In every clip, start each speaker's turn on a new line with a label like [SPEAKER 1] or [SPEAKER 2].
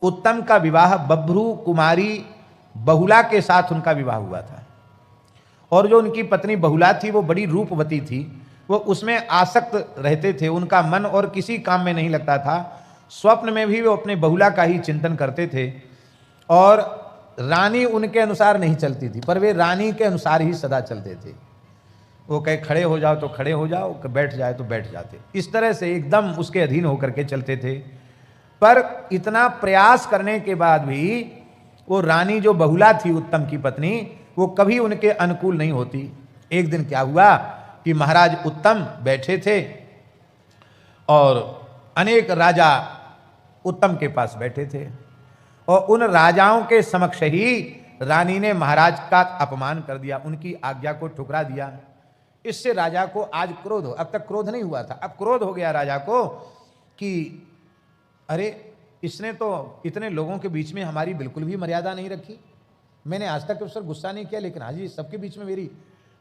[SPEAKER 1] उत्तम का विवाह बभ्रू कुमारी बहुला के साथ उनका विवाह हुआ था। और जो उनकी पत्नी बहुला थी वो बड़ी रूपवती थी, वो उसमें आसक्त रहते थे, उनका मन और किसी काम में नहीं लगता था। स्वप्न में भी वो अपने बहुला का ही चिंतन करते थे और रानी उनके अनुसार नहीं चलती थी, पर वे रानी के अनुसार ही सदा चलते थे। वो कहे खड़े हो जाओ तो खड़े हो जाओ, बैठ जाए तो बैठ जाते, इस तरह से एकदम उसके अधीन होकर के चलते थे। पर इतना प्रयास करने के बाद भी वो रानी जो बहुला थी उत्तम की पत्नी, वो कभी उनके अनुकूल नहीं होती। एक दिन क्या हुआ कि महाराज उत्तम बैठे थे और अनेक राजा उत्तम के पास बैठे थे और उन राजाओं के समक्ष ही रानी ने महाराज का अपमान कर दिया, उनकी आज्ञा को ठुकरा दिया। इससे राजा को आज क्रोध हो, अब तक क्रोध नहीं हुआ था, अब क्रोध हो गया राजा को कि अरे इसने तो इतने लोगों के बीच में हमारी बिल्कुल भी मर्यादा नहीं रखी। मैंने आज तक उस पर गुस्सा नहीं किया, लेकिन आज ये सबके बीच में मेरी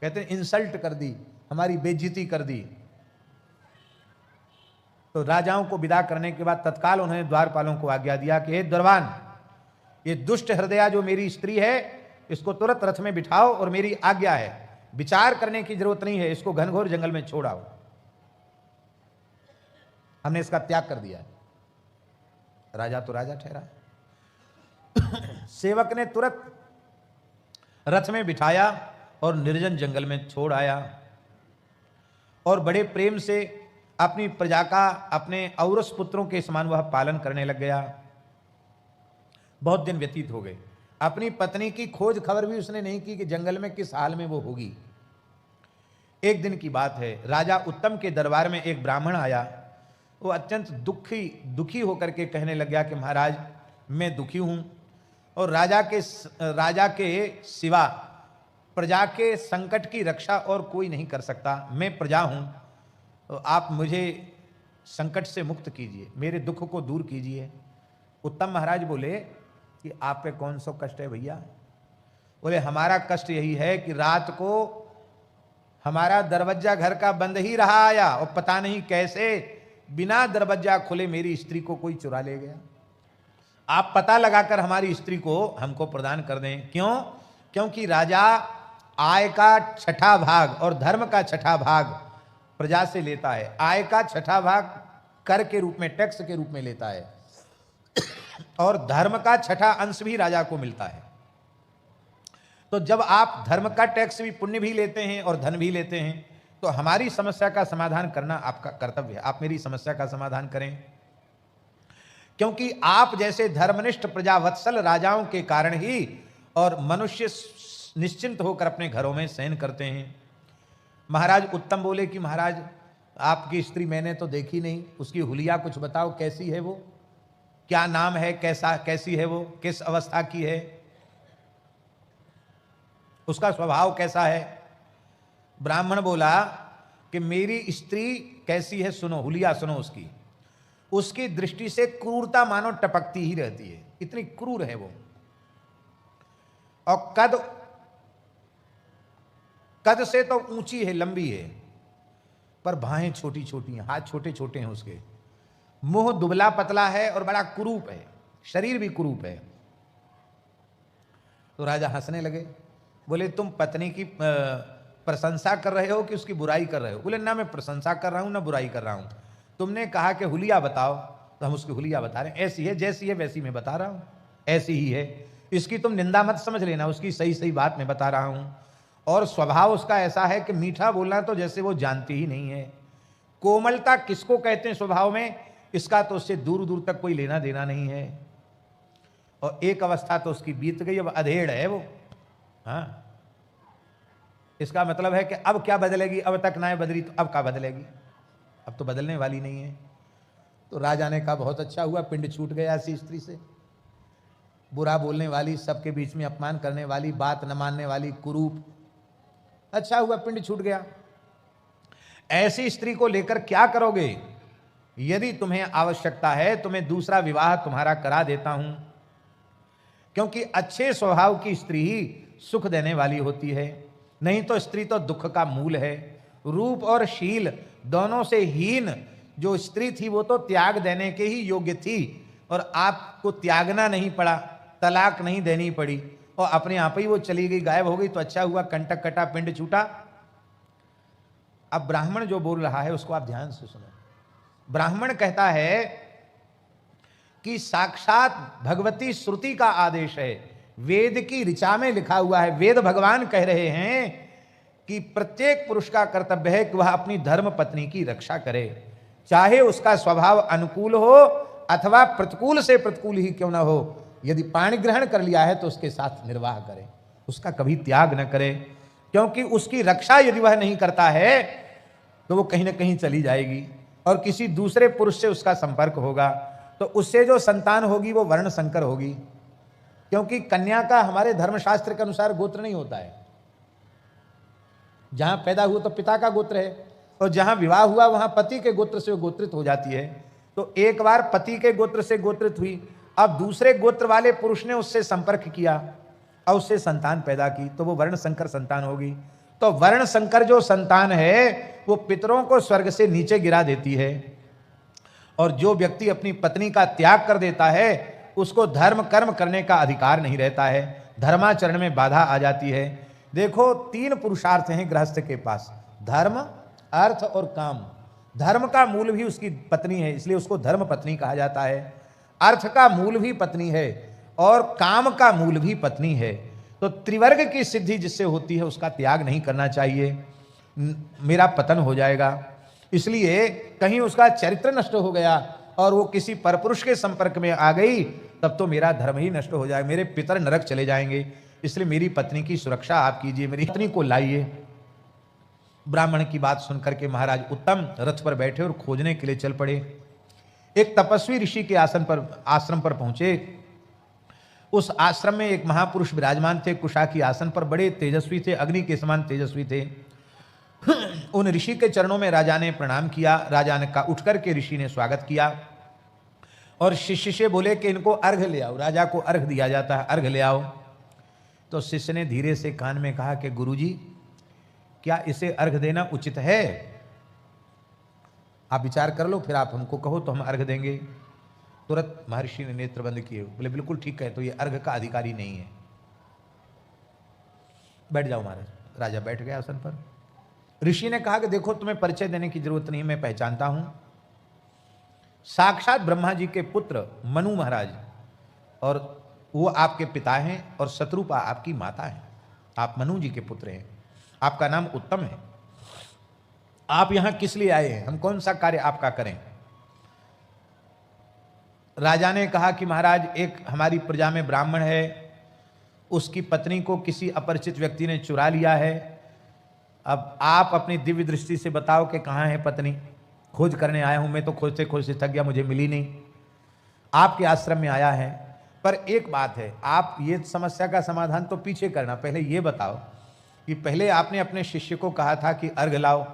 [SPEAKER 1] कहते हैं इंसल्ट कर दी, हमारी बेइज्जती कर दी। तो राजाओं को विदा करने के बाद तत्काल उन्होंने द्वारपालों को आज्ञा दिया कि हे द्वारपाल, ये दुष्ट हृदया जो मेरी स्त्री है इसको तुरंत रथ में बिठाओ और मेरी आज्ञा है, विचार करने की जरूरत नहीं है, इसको घनघोर जंगल में छोड़ाओ। हमने इसका त्याग कर दिया। राजा तो राजा ठहरा। सेवक ने तुरंत रथ में बिठाया और निर्जन जंगल में छोड़ आया और बड़े प्रेम से अपनी प्रजा का अपने औरस पुत्रों के समान वह पालन करने लग गया। बहुत दिन व्यतीत हो गए, अपनी पत्नी की खोज खबर भी उसने नहीं की कि जंगल में किस हाल में वो होगी। एक दिन की बात है, राजा उत्तम के दरबार में एक ब्राह्मण आया। वो अत्यंत दुखी होकर के कहने लग गया कि महाराज मैं दुखी हूं और राजा के सिवा प्रजा के संकट की रक्षा और कोई नहीं कर सकता। मैं प्रजा हूं, तो आप मुझे संकट से मुक्त कीजिए, मेरे दुख को दूर कीजिए। उत्तम महाराज बोले कि आप पे कौन सा कष्ट है भैया? बोले हमारा कष्ट यही है कि रात को हमारा दरवाजा घर का बंद ही रहा आया और पता नहीं कैसे बिना दरवाजा खुले मेरी स्त्री को कोई चुरा ले गया। आप पता लगाकर हमारी स्त्री को हमको प्रदान कर दें। क्यों? क्योंकि राजा आय का छठा भाग और धर्म का छठा भाग प्रजा से लेता है। आय का छठा भाग कर के रूप में, टैक्स के रूप में लेता है और धर्म का छठा अंश भी राजा को मिलता है। तो जब आप धर्म का टैक्स भी, पुण्य भी लेते हैं और धन भी लेते हैं, तो हमारी समस्या का समाधान करना आपका कर्तव्य है। आप मेरी समस्या का समाधान करें, क्योंकि आप जैसे धर्मनिष्ठ प्रजावत्सल राजाओं के कारण ही और मनुष्य निश्चिंत होकर अपने घरों में शयन करते हैं। महाराज उत्तम बोले कि महाराज आपकी स्त्री मैंने तो देखी नहीं, उसकी हुलिया कुछ बताओ, कैसी है वो, क्या नाम है, कैसी है वो, किस अवस्था की है, उसका स्वभाव कैसा है? ब्राह्मण बोला कि मेरी स्त्री कैसी है सुनो, हुलिया सुनो उसकी। उसकी दृष्टि से क्रूरता मानो टपकती ही रहती है, इतनी क्रूर है वो। और कद से तो ऊंची है, लंबी है, पर बाहें छोटी छोटी हैं, हाथ छोटे छोटे हैं उसके, मुंह दुबला पतला है और बड़ा कुरूप है, शरीर भी कुरूप है। तो राजा हंसने लगे, बोले तुम पत्नी की प्रशंसा कर रहे हो कि उसकी बुराई कर रहे हो? बोले ना मैं प्रशंसा कर रहा हूं ना बुराई कर रहा हूं, तुमने कहा कि हुलिया बताओ तो हम उसकी हुलिया बता रहे हैं। ऐसी है, जैसी है वैसी मैं बता रहा हूं, ऐसी ही है। इसकी तुम निंदा मत समझ लेना, उसकी सही सही बात मैं बता रहा हूं। और स्वभाव उसका ऐसा है कि मीठा बोलना तो जैसे वो जानती ही नहीं है। कोमलता किसको कहते हैं स्वभाव में, इसका तो उससे दूर दूर तक कोई लेना देना नहीं है। और एक अवस्था तो उसकी बीत गई, अब अधेड़ है वो। हाँ, इसका मतलब है कि अब क्या बदलेगी, अब तक ना बदली तो अब क्या बदलेगी, अब तो बदलने वाली नहीं है। तो राजा ने कहा बहुत अच्छा हुआ, पिंड छूट गया ऐसी स्त्री से। बुरा बोलने वाली, सबके बीच में अपमान करने वाली, बात न मानने वाली, कुरूप, अच्छा हुआ पिंड छूट गया। ऐसी स्त्री को लेकर क्या करोगे? यदि तुम्हें आवश्यकता है तो मैं दूसरा विवाह तुम्हारा करा देता हूं, क्योंकि अच्छे स्वभाव की स्त्री ही सुख देने वाली होती है, नहीं तो स्त्री तो दुख का मूल है। रूप और शील दोनों से हीन जो स्त्री थी वो तो त्याग देने के ही योग्य थी, और आपको त्यागना नहीं पड़ा, तलाक नहीं देनी पड़ी और अपने आप ही वो चली गई, गायब हो गई, तो अच्छा हुआ, कंटक कटा पिंड छूटा। अब ब्राह्मण जो बोल रहा है उसको आप ध्यान से सुनो। ब्राह्मण कहता है कि साक्षात भगवती श्रुति का आदेश है, वेद की ऋचा में लिखा हुआ है, वेद भगवान कह रहे हैं कि प्रत्येक पुरुष का कर्तव्य है कि वह अपनी धर्म पत्नी की रक्षा करे, चाहे उसका स्वभाव अनुकूल हो अथवा प्रतिकूल से प्रतिकूल ही क्यों ना हो। यदि पाणी ग्रहण कर लिया है तो उसके साथ निर्वाह करे, उसका कभी त्याग न करे, क्योंकि उसकी रक्षा यदि वह नहीं करता है तो वो कहीं ना कहीं चली जाएगी और किसी दूसरे पुरुष से उसका संपर्क होगा, तो उससे जो संतान होगी वो वर्ण संकर होगी, क्योंकि कन्या का हमारे धर्मशास्त्र के अनुसार गोत्र नहीं होता है। जहां पैदा हुआ तो पिता का गोत्र है और जहां विवाह हुआ वहां पति के गोत्र से वो गोत्रित हो जाती है। तो एक बार पति के गोत्र से गोत्रित हुई, अब दूसरे गोत्र वाले पुरुष ने उससे संपर्क किया और उससे संतान पैदा की, तो वो वर्ण संकर संतान होगी। तो वर्ण संकर जो संतान है वो पितरों को स्वर्ग से नीचे गिरा देती है, और जो व्यक्ति अपनी पत्नी का त्याग कर देता है उसको धर्म कर्म करने का अधिकार नहीं रहता है, धर्माचरण में बाधा आ जाती है। देखो, 3 पुरुषार्थ हैं गृहस्थ के पास, धर्म, अर्थ और काम। धर्म का मूल भी उसकी पत्नी है, इसलिए उसको धर्म पत्नी कहा जाता है। अर्थ का मूल भी पत्नी है और काम का मूल भी पत्नी है। तो त्रिवर्ग की सिद्धि जिससे होती है उसका त्याग नहीं करना चाहिए, मेरा पतन हो जाएगा। इसलिए कहीं उसका चरित्र नष्ट हो गया और वो किसी परपुरुष के संपर्क में आ गई, तब तो मेरा धर्म ही नष्ट हो जाएगा, मेरे पितर नरक चले जाएंगे। इसलिए मेरी पत्नी की सुरक्षा आप कीजिए, मेरी पत्नी को लाइए। ब्राह्मण की बात सुनकर के महाराज उत्तम रथ पर बैठे और खोजने के लिए चल पड़े। एक तपस्वी ऋषि के आश्रम पर पहुंचे। उस आश्रम में एक महापुरुष विराजमान थे, कुशा की आसन पर, बड़े तेजस्वी थे, अग्नि के समान तेजस्वी थे। उन ऋषि के चरणों में राजा ने प्रणाम किया। राजा ने का उठ करके ऋषि ने स्वागत किया और शिष्य से बोले कि इनको अर्घ ले आओ। राजा को अर्घ दिया जाता है, अर्घ ले आओ। तो शिष्य ने धीरे से कान में कहा कि गुरुजी, क्या इसे अर्घ देना उचित है? आप विचार कर लो, फिर आप हमको कहो तो हम अर्घ देंगे। तुरंत महर्षि ने नेत्र बंद किए, बोले बिल्कुल ठीक है, तो ये अर्घ का अधिकारी नहीं है, बैठ जाओ महाराज। राजा बैठ गया आसन पर। ऋषि ने कहा कि देखो, तुम्हें परिचय देने की जरूरत नहीं, मैं पहचानता हूं, साक्षात ब्रह्मा जी के पुत्र मनु महाराज, और वो आपके पिता हैं और शत्रुपा आपकी माता है। आप मनु जी के पुत्र हैं, आपका नाम उत्तम है। आप यहां किस लिए आए हैं? हम कौन सा कार्य आपका करें? राजा ने कहा कि महाराज, एक हमारी प्रजा में ब्राह्मण है, उसकी पत्नी को किसी अपरिचित व्यक्ति ने चुरा लिया है। अब आप अपनी दिव्य दृष्टि से बताओ कि कहाँ है पत्नी। खोज करने आया हूं, मैं तो खोजते खोजते थक गया, मुझे मिली नहीं। आपके आश्रम में आया है, पर एक बात है, आप ये समस्या का समाधान तो पीछे करना, पहले ये बताओ कि पहले आपने अपने शिष्य को कहा था कि अर्घ लाओ,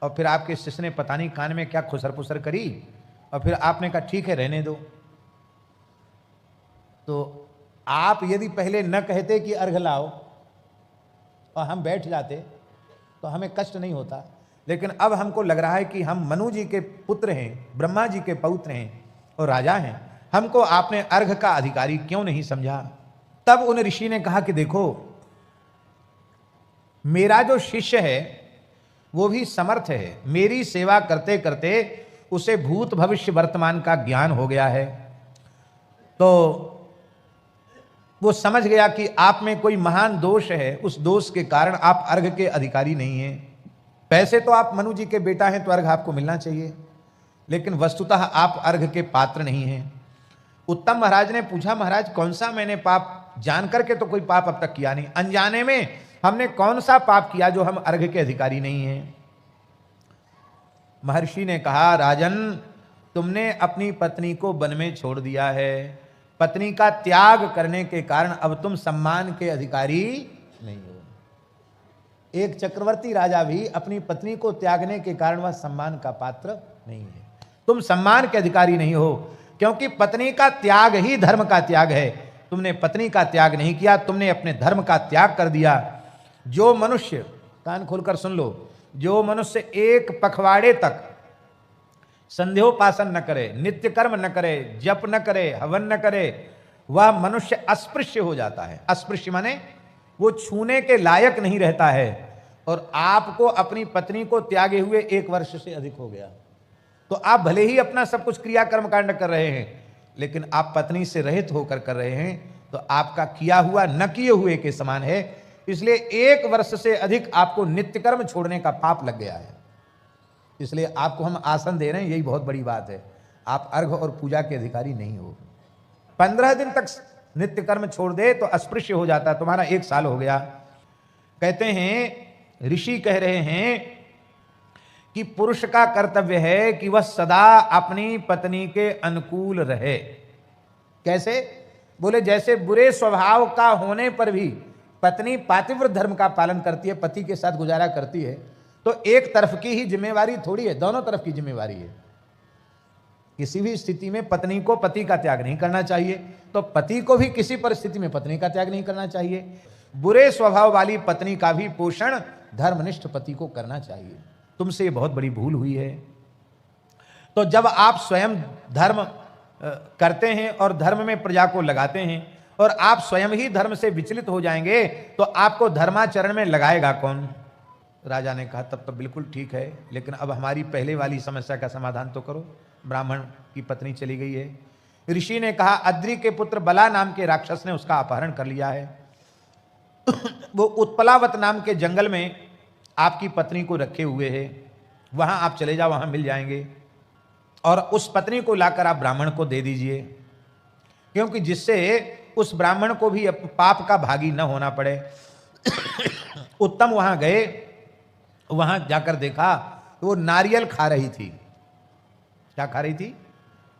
[SPEAKER 1] और फिर आपके शिष्य ने पता नहीं कान में क्या खुसर पुसर करी, और फिर आपने कहा ठीक है रहने दो। तो आप यदि पहले न कहते कि अर्घ लाओ और हम बैठ जाते तो हमें कष्ट नहीं होता, लेकिन अब हमको लग रहा है कि हम मनु जी के पुत्र हैं, ब्रह्मा जी के पौत्र हैं और राजा हैं, हमको आपने अर्घ का अधिकारी क्यों नहीं समझा? तब उन ऋषि ने कहा कि देखो, मेरा जो शिष्य है वो भी समर्थ है, मेरी सेवा करते करते उसे भूत भविष्य वर्तमान का ज्ञान हो गया है, तो वो समझ गया कि आप में कोई महान दोष है, उस दोष के कारण आप अर्घ के अधिकारी नहीं हैं। वैसे तो आप मनु जी के बेटा हैं तो अर्घ आपको मिलना चाहिए, लेकिन वस्तुतः आप अर्घ के पात्र नहीं हैं। उत्तम महाराज ने पूछा, महाराज कौन सा मैंने पाप, जान करके तो कोई पाप अब तक किया नहीं, अनजाने में हमने कौन सा पाप किया जो हम अर्घ के अधिकारी नहीं हैं? महर्षि ने कहा, राजन, तुमने अपनी पत्नी को वन में छोड़ दिया है, पत्नी का त्याग करने के कारण अब तुम सम्मान के अधिकारी नहीं हो। एक चक्रवर्ती राजा भी अपनी पत्नी को त्यागने के कारण वह सम्मान का पात्र नहीं है। तुम सम्मान के अधिकारी नहीं हो, क्योंकि पत्नी का त्याग ही धर्म का त्याग है। तुमने पत्नी का त्याग नहीं किया, तुमने अपने धर्म का त्याग कर दिया। जो मनुष्य, कान खोलकर सुन लो, जो मनुष्य एक पखवाड़े तक संध्योपासन न करे, नित्य कर्म न करे, जप न करे, हवन न करे, वह मनुष्य अस्पृश्य हो जाता है। अस्पृश्य माने वो छूने के लायक नहीं रहता है। और आपको अपनी पत्नी को त्यागे हुए 1 वर्ष से अधिक हो गया, तो आप भले ही अपना सब कुछ क्रिया कर्म कांड कर रहे हैं, लेकिन आप पत्नी से रहित होकर कर रहे हैं, तो आपका किया हुआ न किए हुए के समान है। इसलिए 1 वर्ष से अधिक आपको नित्य कर्म छोड़ने का पाप लग गया है। इसलिए आपको हम आसन दे रहे हैं, यही बहुत बड़ी बात है। आप अर्घ और पूजा के अधिकारी नहीं हो। 15 दिन तक नित्य कर्म छोड़ दे तो अस्पृश्य हो जाता, तुम्हारा 1 साल हो गया। कहते हैं, ऋषि कह रहे हैं कि पुरुष का कर्तव्य है कि वह सदा अपनी पत्नी के अनुकूल रहे। कैसे? बोले जैसे बुरे स्वभाव का होने पर भी पत्नी पातिव्रत धर्म का पालन करती है, पति के साथ गुजारा करती है, तो एक तरफ की ही जिम्मेवारी थोड़ी है, दोनों तरफ की जिम्मेवारी है। किसी भी स्थिति में पत्नी को पति का त्याग नहीं करना चाहिए, तो पति को भी किसी परिस्थिति में पत्नी का त्याग नहीं करना चाहिए। बुरे स्वभाव वाली पत्नी का भी पोषण धर्मनिष्ठ पति को करना चाहिए। तुमसे ये बहुत बड़ी भूल हुई है। तो जब आप स्वयं धर्म करते हैं और धर्म में प्रजा को लगाते हैं, और आप स्वयं ही धर्म से विचलित हो जाएंगे, तो आपको धर्माचरण में लगाएगा कौन? राजा ने कहा, तब तो बिल्कुल ठीक है, लेकिन अब हमारी पहले वाली समस्या का समाधान तो करो। ब्राह्मण की पत्नी चली गई है। ऋषि ने कहा, अद्रि के पुत्र बला नाम के राक्षस ने उसका अपहरण कर लिया है। वो उत्पलावत नाम के जंगल में आपकी पत्नी को रखे हुए है, वहां आप चले जाओ, वहां मिल जाएंगे, और उस पत्नी को लाकर आप ब्राह्मण को दे दीजिए, क्योंकि जिससे उस ब्राह्मण को भी पाप का भागी न होना पड़े। उत्तम वहां गए, वहां जाकर देखा तो वो नारियल खा रही थी। क्या खा रही थी?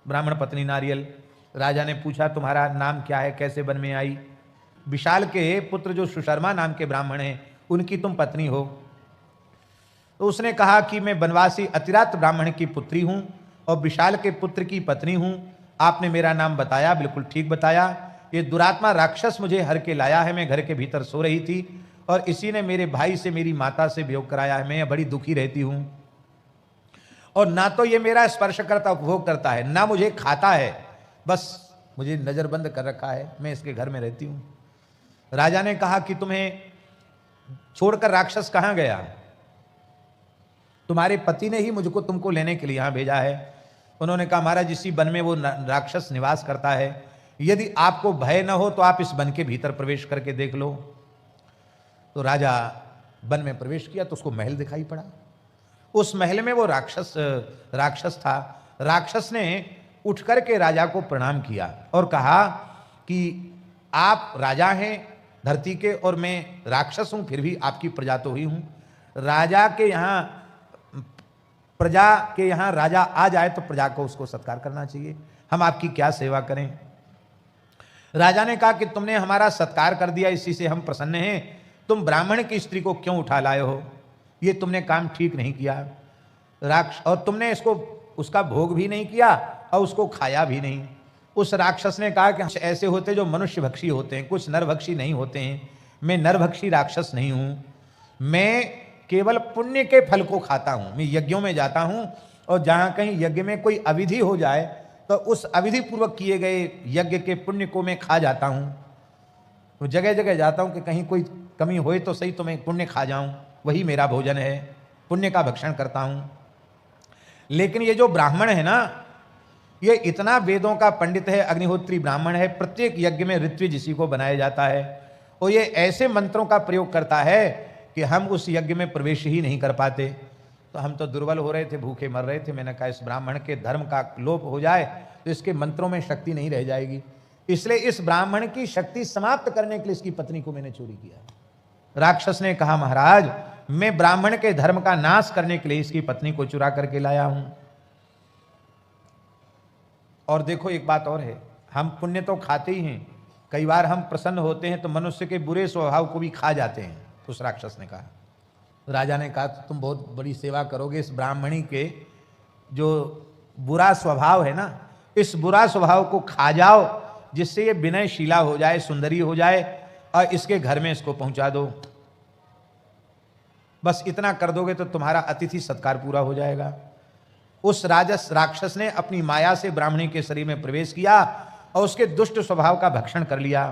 [SPEAKER 1] ब्राह्मण पत्नी नारियल। राजा ने पूछा, तुम्हारा नाम क्या है, कैसे वन में आई? विशाल के पुत्र जो सुशर्मा नाम के ब्राह्मण हैं, उनकी तुम पत्नी हो? तो उसने कहा कि मैं बनवासी अतिरात ब्राह्मण की पुत्री हूं और विशाल के पुत्र की पत्नी हूं। आपने मेरा नाम बताया, बिल्कुल ठीक बताया। ये दुरात्मा राक्षस मुझे हर के लाया है। मैं घर के भीतर सो रही थी और इसी ने मेरे भाई से, मेरी माता से वियोग कराया है। मैं बड़ी दुखी रहती हूं, और ना तो ये मेरा स्पर्श करता, उपभोग करता है, ना मुझे खाता है, बस मुझे नजरबंद कर रखा है। मैं इसके घर में रहती हूं। राजा ने कहा कि तुम्हें छोड़कर राक्षस कहां गया? तुम्हारे पति ने ही मुझको तुमको लेने के लिए यहां भेजा है। उन्होंने कहा, महाराज इसी वन में वो राक्षस निवास करता है। यदि आपको भय न हो तो आप इस वन के भीतर प्रवेश करके देख लो। तो राजा वन में प्रवेश किया तो उसको महल दिखाई पड़ा। उस महल में वो राक्षस था। राक्षस ने उठ करके राजा को प्रणाम किया और कहा कि आप राजा हैं धरती के और मैं राक्षस हूं, फिर भी आपकी प्रजा तो हुई हूं। राजा के यहाँ, प्रजा के यहाँ राजा आ जाए तो प्रजा को उसको सत्कार करना चाहिए। हम आपकी क्या सेवा करें? राजा ने कहा कि तुमने हमारा सत्कार कर दिया, इसी से हम प्रसन्न हैं। तुम ब्राह्मण की स्त्री को क्यों उठा लाए हो? ये तुमने काम ठीक नहीं किया। और तुमने इसको, उसका भोग भी नहीं किया और उसको खाया भी नहीं। उस राक्षस ने कहा कि ऐसे होते जो मनुष्य भक्षी होते हैं, कुछ नरभक्षी नहीं होते हैं। मैं नरभक्षी राक्षस नहीं हूँ, मैं केवल पुण्य के फल को खाता हूँ। मैं यज्ञों में जाता हूँ और जहाँ कहीं यज्ञ में कोई अविधि हो जाए तो उस अविधि पूर्वक किए गए यज्ञ के पुण्य को मैं खा जाता हूँ। तो जगह जगह जाता हूँ कि कहीं कोई कमी होए तो सही तो मैं पुण्य खा जाऊँ, वही मेरा भोजन है, पुण्य का भक्षण करता हूँ। लेकिन ये जो ब्राह्मण है ना, ये इतना वेदों का पंडित है, अग्निहोत्री ब्राह्मण है। प्रत्येक यज्ञ में ऋत्विज इसी को बनाया जाता है और ये ऐसे मंत्रों का प्रयोग करता है कि हम उस यज्ञ में प्रवेश ही नहीं कर पाते। तो हम तो दुर्बल हो रहे थे, भूखे मर रहे थे। मैंने कहा इस ब्राह्मण के धर्म का लोप हो जाए तो इसके मंत्रों में शक्ति नहीं रह जाएगी, इसलिए इस ब्राह्मण की शक्ति समाप्त करने के लिए इसकी पत्नी को मैंने चोरी किया। राक्षस ने कहा, महाराज मैं ब्राह्मण के धर्म का नाश करने के लिए इसकी पत्नी को चुरा करके लाया हूं। और देखो एक बात और है, हम पुण्य तो खाते ही हैं, कई बार हम प्रसन्न होते हैं तो मनुष्य के बुरे स्वभाव को भी खा जाते हैं। उस राक्षस ने कहा। राजा ने कहा तुम बहुत बड़ी सेवा करोगे, इस ब्राह्मणी के जो बुरा स्वभाव है ना, इस बुरा स्वभाव को खा जाओ, जिससे ये विनयशीला हो जाए, सुंदरी हो जाए, और इसके घर में इसको पहुंचा दो। बस इतना कर दोगे तो तुम्हारा अतिथि सत्कार पूरा हो जाएगा। उस राक्षस ने अपनी माया से ब्राह्मणी के शरीर में प्रवेश किया और उसके दुष्ट स्वभाव का भक्षण कर लिया।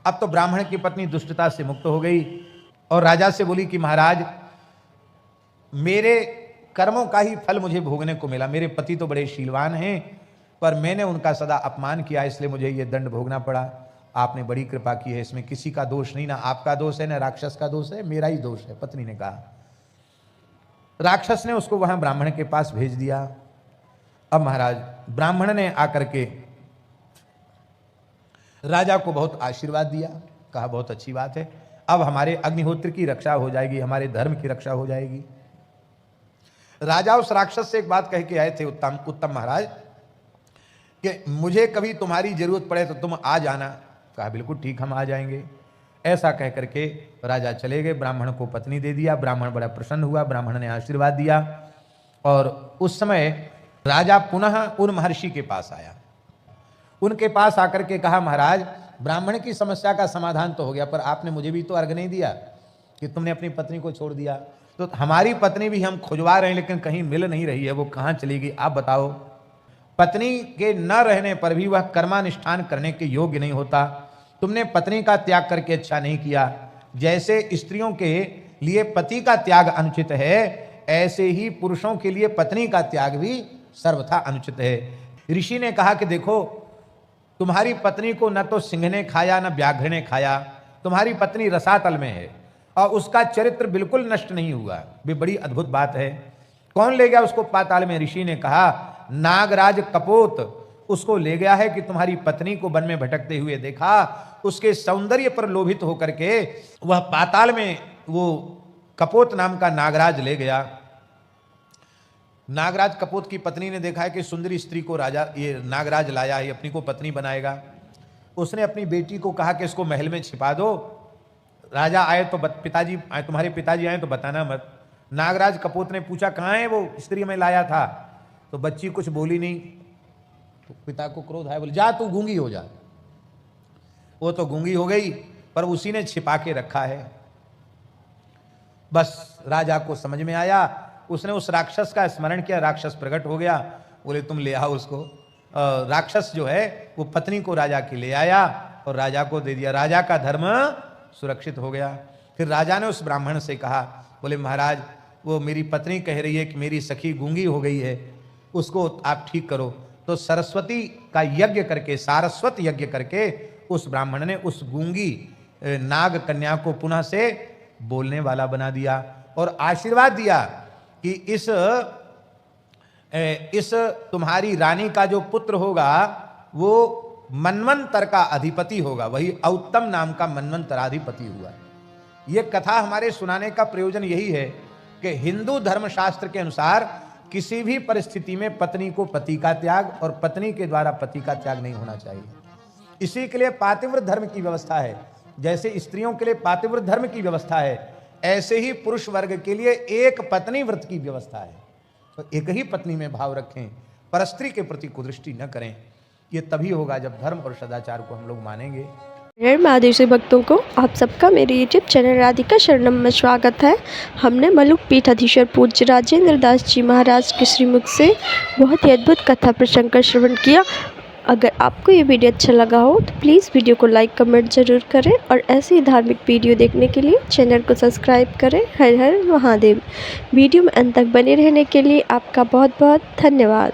[SPEAKER 1] अब तो ब्राह्मण की पत्नी दुष्टता से मुक्त हो गई और राजा से बोली कि महाराज, मेरे कर्मों का ही फल मुझे भोगने को मिला। मेरे पति तो बड़े शीलवान हैं, पर मैंने उनका सदा अपमान किया, इसलिए मुझे ये दंड भोगना पड़ा। आपने बड़ी कृपा की है, इसमें किसी का दोष नहीं, ना आपका दोष है ना राक्षस का दोष है, मेरा ही दोष है, पत्नी ने कहा। राक्षस ने उसको वहां ब्राह्मण के पास भेज दिया। अब महाराज ब्राह्मण ने आकर के राजा को बहुत आशीर्वाद दिया, कहा बहुत अच्छी बात है, अब हमारे अग्निहोत्र की रक्षा हो जाएगी, हमारे धर्म की रक्षा हो जाएगी। राजा उस राक्षस से एक बात कह के आए थे, उत्तम महाराज, कि मुझे कभी तुम्हारी जरूरत पड़े तो तुम आ जाना। कहा बिल्कुल ठीक, हम आ जाएंगे। ऐसा कह करके राजा चले गए, ब्राह्मण को पत्नी दे दिया। ब्राह्मण बड़ा प्रसन्न हुआ, ब्राह्मण ने आशीर्वाद दिया और उस समय राजा पुनः उन महर्षि के पास आया। उनके पास आकर के कहा, महाराज ब्राह्मण की समस्या का समाधान तो हो गया, पर आपने मुझे भी तो अर्घ नहीं दिया कि तुमने अपनी पत्नी को छोड़ दिया। तो हमारी पत्नी भी हम खोजवा रहे हैं, लेकिन कहीं मिल नहीं रही है, वो कहाँ चली गई, आप बताओ। पत्नी के न रहने पर भी वह कर्मानुष्ठान करने के योग्य नहीं होता। तुमने पत्नी का त्याग करके अच्छा नहीं किया। जैसे स्त्रियों के लिए पति का त्याग अनुचित है, ऐसे ही पुरुषों के लिए पत्नी का त्याग भी सर्वथा अनुचित है। ऋषि ने कहा कि देखो, तुम्हारी पत्नी को न तो सिंह ने खाया न व्याघ्र ने खाया, तुम्हारी पत्नी रसातल में है और उसका चरित्र बिल्कुल नष्ट नहीं हुआ। भी बड़ी अद्भुत बात है। कौन ले गया उसको पाताल में? ऋषि ने कहा, नागराज कपोत उसको ले गया है कि तुम्हारी पत्नी को वन में भटकते हुए देखा, उसके सौंदर्य पर लोभित होकर के वह पाताल में वो कपोत नाम का नागराज ले गया। नागराज कपोत की पत्नी ने देखा है कि सुंदरी स्त्री को राजा ये नागराज लाया है, अपनी को पत्नी बनाएगा। उसने अपनी बेटी को कहा कि इसको महल में छिपा दो, राजा आए तो पिताजी आए, तुम्हारे पिताजी आए तो बताना मत। नागराज कपोत ने पूछा, कहाँ है वो स्त्री में लाया था? तो बच्ची कुछ बोली नहीं। तो पिता को क्रोध आया, बोले जा तू गूंगी हो जा। वो तो गूंगी हो गई, पर उसी ने छिपा के रखा है। बस राजा को समझ में आया, उसने उस राक्षस का स्मरण किया, राक्षस प्रकट हो गया। बोले तुम ले आओ उसको। राक्षस जो है वो पत्नी को राजा की ले आया और राजा को दे दिया। राजा का धर्म सुरक्षित हो गया। फिर राजा ने उस ब्राह्मण से कहा, बोले महाराज वो मेरी पत्नी कह रही है कि मेरी सखी गूंगी हो गई है, उसको आप ठीक करो। तो सरस्वती का यज्ञ करके, सारस्वत यज्ञ करके उस ब्राह्मण ने उस गूंगी नाग कन्या को पुनः से बोलने वाला बना दिया और आशीर्वाद दिया कि इस तुम्हारी रानी का जो पुत्र होगा वो मनवंतर का अधिपति होगा। वही औत्तम नाम का मनवंतराधिपति हुआ। यह कथा हमारे सुनाने का प्रयोजन यही है कि हिंदू धर्मशास्त्र के अनुसार किसी भी परिस्थिति में पत्नी को पति का त्याग और पत्नी के द्वारा पति का त्याग नहीं होना चाहिए। इसी के लिए पातिव्रत धर्म की व्यवस्था है। जैसे स्त्रियों के लिए पातिव्रत धर्म की व्यवस्था है, ऐसे ही पुरुष वर्ग के लिए एक पत्नी व्रत की व्यवस्था है। तो एक ही पत्नी में भाव रखें, परस्त्री के प्रति कुदृष्टि न करें। ये तभी होगा जब धर्म और सदाचार को हम लोग मानेंगे।
[SPEAKER 2] हर महादेव से भक्तों को आप सबका मेरे YouTube चैनल राधिका शरणम में स्वागत है। हमने मलुक पीठाधीश्वर पूज्य राजेंद्र दास जी महाराज के श्रीमुख से बहुत ही अद्भुत कथा प्रसंग का श्रवण किया। अगर आपको ये वीडियो अच्छा लगा हो तो प्लीज़ वीडियो को लाइक कमेंट ज़रूर करें और ऐसे ही धार्मिक वीडियो देखने के लिए चैनल को सब्सक्राइब करें। हर हर महादेव। वीडियो में अंत तक बने रहने के लिए आपका बहुत बहुत धन्यवाद।